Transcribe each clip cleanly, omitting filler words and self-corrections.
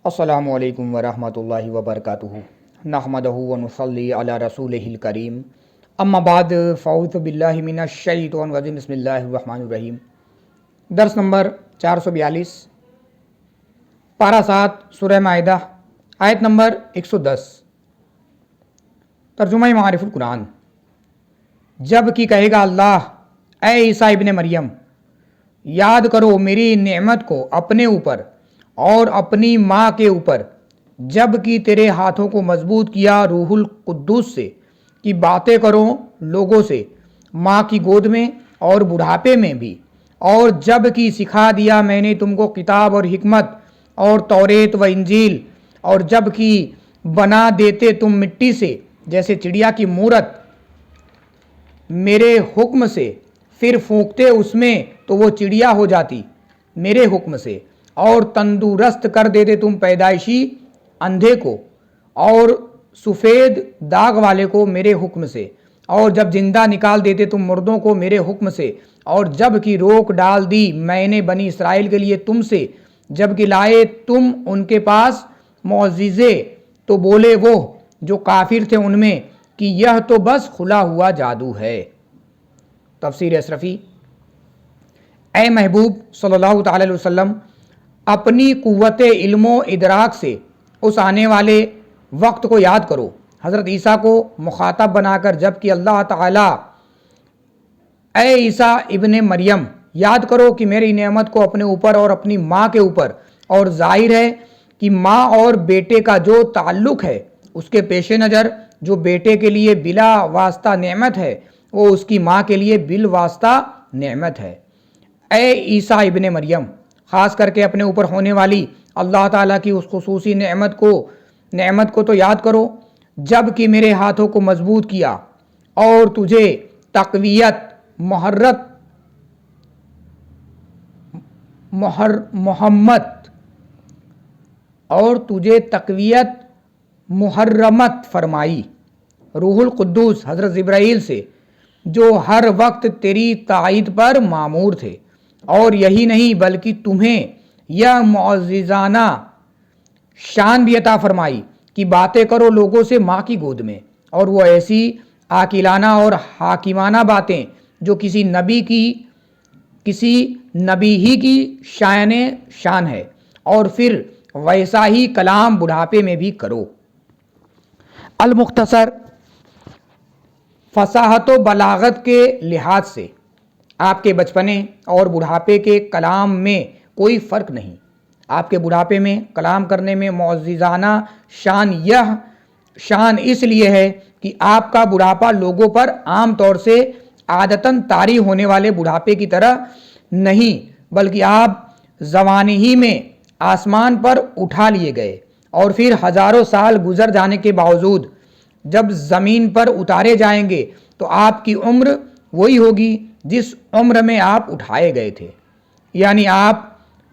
السلام علیکم ورحمۃ اللہ وبرکاتہ نحمدہ ونصلی علی رسولہ الکریم اما بعد فاعوذ باللہ من الشیطان الرجیم بسم اللہ الرحمن الرحیم۔ درس نمبر 442، پارہ 7 سورہ مائدہ، آیت نمبر 110۔ ترجمہ معارف القرآن۔ جب کہ کہے گا اللہ، اے عیسیٰ ابن مریم، یاد کرو میری نعمت کو اپنے اوپر اور اپنی ماں کے اوپر، جب کہ تیرے ہاتھوں کو مضبوط کیا روح القدس سے کہ باتیں کرو لوگوں سے ماں کی گود میں اور بڑھاپے میں بھی، اور جب کہ سکھا دیا میں نے تم کو کتاب اور حکمت اور توریت و انجیل، اور جب کہ بنا دیتے تم مٹی سے جیسے چڑیا کی مورت میرے حکم سے، پھر پھونکتے اس میں تو وہ چڑیا ہو جاتی میرے حکم سے، اور تندرست کر دیتے تم پیدائشی اندھے کو اور سفید داغ والے کو میرے حکم سے، اور جب زندہ نکال دیتے تم مردوں کو میرے حکم سے، اور جب کہ روک ڈال دی میں نے بنی اسرائیل کے لیے تم سے، جب کہ لائے تم ان کے پاس معجزے، تو بولے وہ جو کافر تھے ان میں کہ یہ تو بس کھلا ہوا جادو ہے۔ تفسیر اشرفی۔ اے محبوب صلی اللہ تعالی علیہ وسلم، اپنی قوت علم و ادراک سے اس آنے والے وقت کو یاد کرو۔ حضرت عیسیٰ کو مخاطب بنا کر جب کہ اللہ تعالیٰ اے عیسیٰ ابن مریم یاد کرو کہ میری نعمت کو اپنے اوپر اور اپنی ماں کے اوپر، اور ظاہر ہے کہ ماں اور بیٹے کا جو تعلق ہے اس کے پیش نظر جو بیٹے کے لیے بلا واسطہ نعمت ہے وہ اس کی ماں کے لیے بالواسطہ نعمت ہے۔ اے عیسیٰ ابن مریم، خاص کر کے اپنے اوپر ہونے والی اللہ تعالیٰ کی اس خصوصی نعمت کو تو یاد کرو، جب کہ میرے ہاتھوں کو مضبوط کیا اور تجھے تقویت محرمت فرمائی روح القدس حضرت جبرائیل سے، جو ہر وقت تیری تائید پر مامور تھے، اور یہی نہیں بلکہ تمہیں یہ معجزانہ شان بھی عطا فرمائی کہ باتیں کرو لوگوں سے ماں کی گود میں، اور وہ ایسی عاقلانہ اور حاکمانہ باتیں جو کسی نبی ہی کی شان ہے، اور پھر ویسا ہی کلام بڑھاپے میں بھی کرو۔ المختصر، فصاحت و بلاغت کے لحاظ سے آپ کے بچپنے اور بڑھاپے کے کلام میں کوئی فرق نہیں۔ آپ کے بڑھاپے میں کلام کرنے میں معجزانہ شان اس لیے ہے کہ آپ کا بڑھاپا لوگوں پر عام طور سے عادتاً طاری ہونے والے بڑھاپے کی طرح نہیں، بلکہ آپ جوانی ہی میں آسمان پر اٹھا لیے گئے، اور پھر ہزاروں سال گزر جانے کے باوجود جب زمین پر اتارے جائیں گے تو آپ کی عمر وہی ہوگی جس عمر میں آپ اٹھائے گئے تھے، یعنی آپ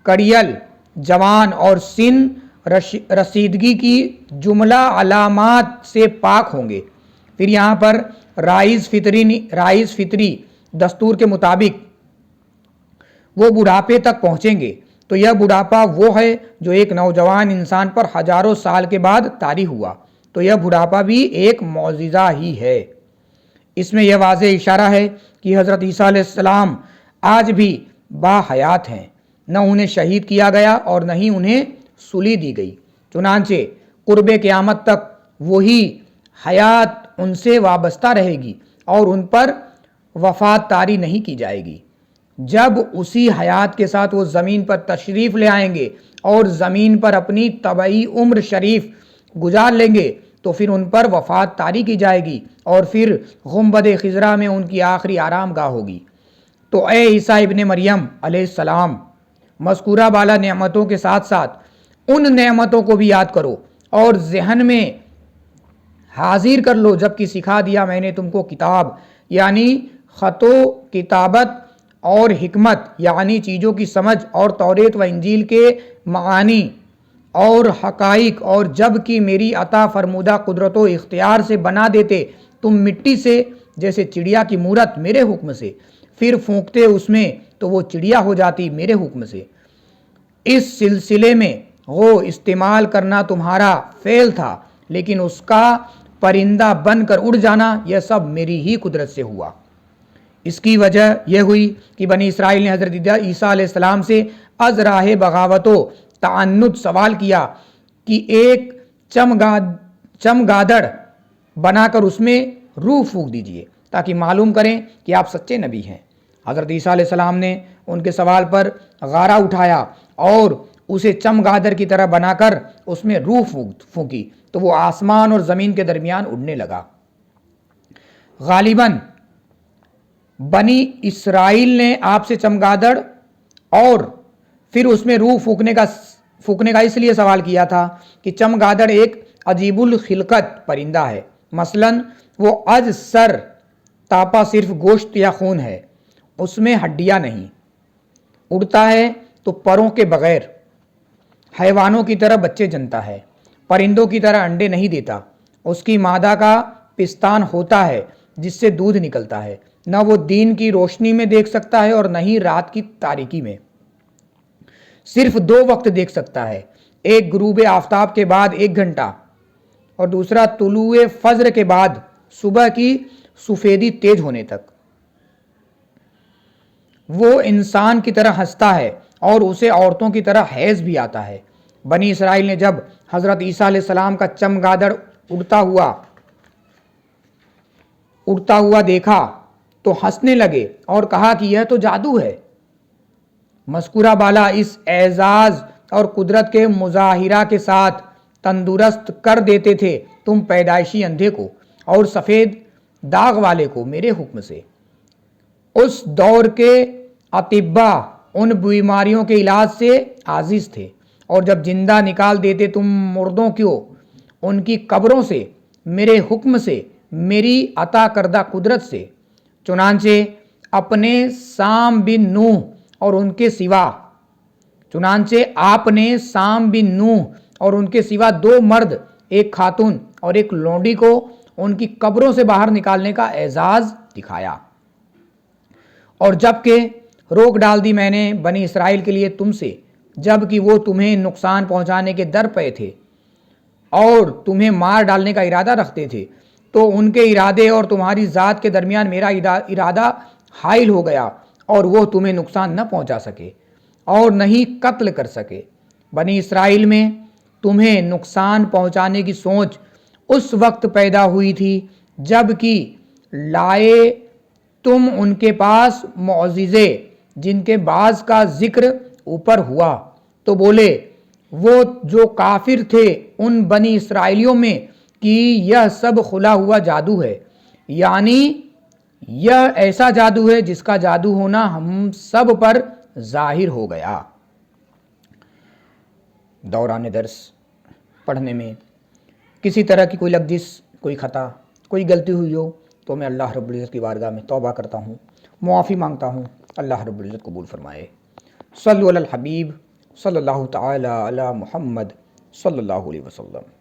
کڑیل، جوان اور سن رسیدگی کی جملہ علامات سے پاک ہوں گے۔ پھر یہاں پر رائز فطری دستور کے مطابق وہ بڑھاپے تک پہنچیں گے، تو یہ بڑھاپا وہ ہے جو ایک نوجوان انسان پر ہزاروں سال کے بعد طاری ہوا، تو یہ بڑھاپا بھی ایک معجزہ ہی ہے۔ اس میں یہ واضح اشارہ ہے کہ حضرت عیسیٰ علیہ السلام آج بھی باحیات ہیں، نہ انہیں شہید کیا گیا اور نہ ہی انہیں سولی دی گئی، چنانچہ قرب قیامت تک وہی حیات ان سے وابستہ رہے گی اور ان پر وفات طاری نہیں کی جائے گی۔ جب اسی حیات کے ساتھ وہ زمین پر تشریف لے آئیں گے اور زمین پر اپنی طبعی عمر شریف گزار لیں گے تو پھر ان پر وفات طاری کی جائے گی، اور پھر گنبد خضرا میں ان کی آخری آرام گاہ ہوگی۔ تو اے عیسیٰ ابن مریم علیہ السلام، مذکورہ بالا نعمتوں کے ساتھ ساتھ ان نعمتوں کو بھی یاد کرو اور ذہن میں حاضر کر لو جب کہ سکھا دیا میں نے تم کو کتاب یعنی خط و کتابت، اور حکمت یعنی چیزوں کی سمجھ، اور توریت و انجیل کے معانی اور حقائق، اور جب کہ میری عطا فرمودہ قدرت و اختیار سے بنا دیتے تم مٹی سے جیسے چڑیا کی مورت میرے حکم سے، پھر پھونکتے اس میں تو وہ چڑیا ہو جاتی میرے حکم سے۔ اس سلسلے میں وہ استعمال کرنا تمہارا فعل تھا، لیکن اس کا پرندہ بن کر اڑ جانا یہ سب میری ہی قدرت سے ہوا۔ اس کی وجہ یہ ہوئی کہ بنی اسرائیل نے حضرت عیسیٰ علیہ السلام سے از راہ بغاوت و تعنت سوال کیا کہ ایک چمگادڑ بنا کر اس میں روح پھونک دیجئے تاکہ معلوم کریں کہ آپ سچے نبی ہیں۔ حضرت عیسیٰ علیہ السلام نے ان کے سوال پر غارہ اٹھایا اور اسے چمگادڑ کی طرح بنا کر اس میں روح پھونکی تو وہ آسمان اور زمین کے درمیان اڑنے لگا۔ غالباً بنی اسرائیل نے آپ سے چمگادڑ اور پھر اس میں روح پھونکنے کا اس لیے سوال کیا تھا کہ چمگادڑ ایک عجیب الخلقت پرندہ ہے، مثلاً وہ از سر تاپا صرف گوشت یا خون ہے، اس میں ہڈیاں نہیں، اڑتا ہے تو پروں کے بغیر، حیوانوں کی طرح بچے جنتا ہے، پرندوں کی طرح انڈے نہیں دیتا، اس کی مادہ کا پستان ہوتا ہے جس سے دودھ نکلتا ہے، نہ وہ دن کی روشنی میں دیکھ سکتا ہے اور نہ ہی رات کی تاریکی میں، صرف 2 وقت دیکھ سکتا ہے، ایک غروب آفتاب کے بعد 1 گھنٹہ اور دوسرا طلوع فجر کے بعد صبح کی سفیدی تیز ہونے تک۔ وہ انسان کی طرح ہنستا ہے اور اسے عورتوں کی طرح حیض بھی آتا ہے۔ بنی اسرائیل نے جب حضرت عیسیٰ علیہ السلام کا چمگادڑ اڑتا ہوا دیکھا تو ہنسنے لگے اور کہا کہ یہ تو جادو ہے۔ مذکورہ بالا اس اعزاز اور قدرت کے مظاہرہ کے ساتھ تندرست کر دیتے تھے تم پیدائشی اندھے کو اور سفید داغ والے کو میرے حکم سے۔ اس دور کے اطباء ان بیماریوں کے علاج سے عاجز تھے، اور جب زندہ نکال دیتے تم مردوں کو ان کی قبروں سے میرے حکم سے، میری عطا کردہ قدرت سے۔ چنانچہ آپ نے سام بن نوح اور ان کے سوا 2 مرد، ایک خاتون اور ایک لونڈی کو ان کی قبروں سے باہر نکالنے کا اعزاز دکھایا، اور جب کہ روک ڈال دی میں نے بنی اسرائیل کے لیے تم سے، جب کہ وہ تمہیں نقصان پہنچانے کے در پہ تھے اور تمہیں مار ڈالنے کا ارادہ رکھتے تھے، تو ان کے ارادے اور تمہاری ذات کے درمیان میرا ارادہ حائل ہو گیا اور وہ تمہیں نقصان نہ پہنچا سکے اور نہ ہی قتل کر سکے۔ بنی اسرائیل میں تمہیں نقصان پہنچانے کی سوچ اس وقت پیدا ہوئی تھی جب کہ لائے تم ان کے پاس معجزے جن کے بعض کا ذکر اوپر ہوا، تو بولے وہ جو کافر تھے ان بنی اسرائیلیوں میں کہ یہ سب کھلا ہوا جادو ہے، یعنی یہ ایسا جادو ہے جس کا جادو ہونا ہم سب پر ظاہر ہو گیا۔ دوران درس پڑھنے میں کسی طرح کی کوئی لغزش، کوئی خطا، کوئی غلطی ہوئی ہو تو میں اللہ رب العزت کی بارگاہ میں توبہ کرتا ہوں، معافی مانگتا ہوں، اللہ رب العزت قبول فرمائے۔ صلو علی الحبیب صلی اللہ تعالی علی محمد صلی اللہ علیہ وسلم۔